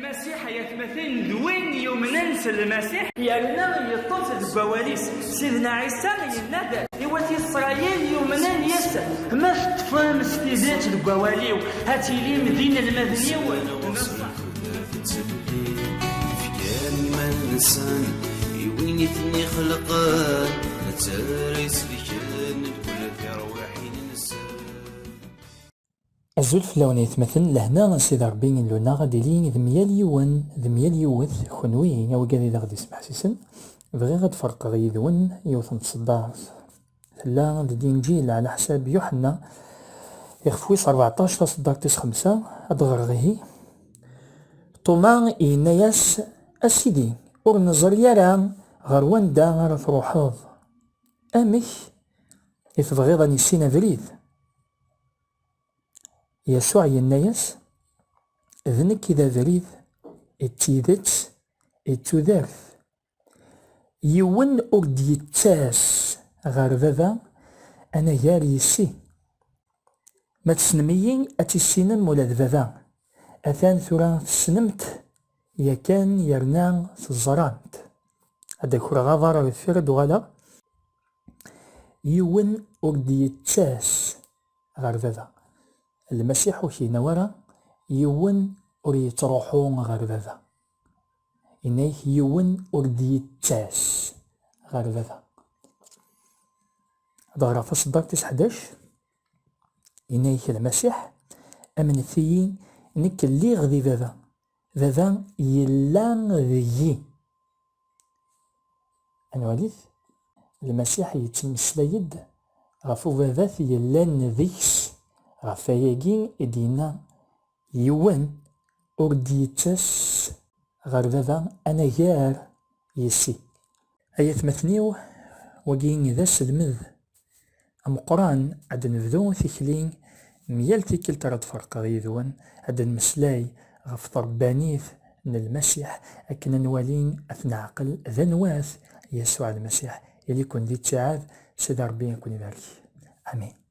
المسيح يتمثل دوين يمننس المسيح يرنا يطوف البواليس سيدنا عيسى ينادى إواتي إسرائيل يمنن يس ما تفهم ستيزات البواليو هاتي لي مدينة المدنيو كان ما الإنسان يوين ثني خلقان نتاريس في كان كل في رواحي النسان الزلف لون يتمثل لهنا سيدي ربي لونا غادي لين ذميال يوان ذميال يوث خنوي او كادي غادي يسمح سيسن بغي غاد فرق غيدون يوث نتصدار لا الانجيل على حساب يوحنا يخفويس 14 تصدار تس 5 ادغرغيه طوما إنياس أسيدي أور نظر يرى غير واندا غير فروحاض أمك إتبغي غاني سينا فريد يسوع ينياس ذنك إذا فريد اتيدت اتودارث يون أور ديتاس غير بابا أنا ياري سي ما تسنميين أتسينم مولا بابا أثان ثورا تسنمت يا كان يرنا في الزرانت هذا كورا غاضر الفرد وغلا يون أردي التاس غير بابا المسيح كي نورا يون أري تروحون غير بابا إنيه يون أردي التاس غير بابا ضغرا في الصدر 11 إنيه المسيح أمن ثيين نك اللي غذي بابا يلان ذي أنواليث المسيح يتمسلايد غفو بابا يلان ذيكس غفاياكي إدينا يوان أرديتاس غير بابا أنا يار يسي أيا تمثنيو وكين ذا سلمذ أم قران عاد نبدو ثكلين ميال تيكل ترى فرق غيذون عاد نمسلاي غف طربانيث من المسيح أكنا نوالين أثنى عقل ذا نواث يسوع المسيح يلي كون ذي التعاذ سيدي ربي يكون يبارك آمين.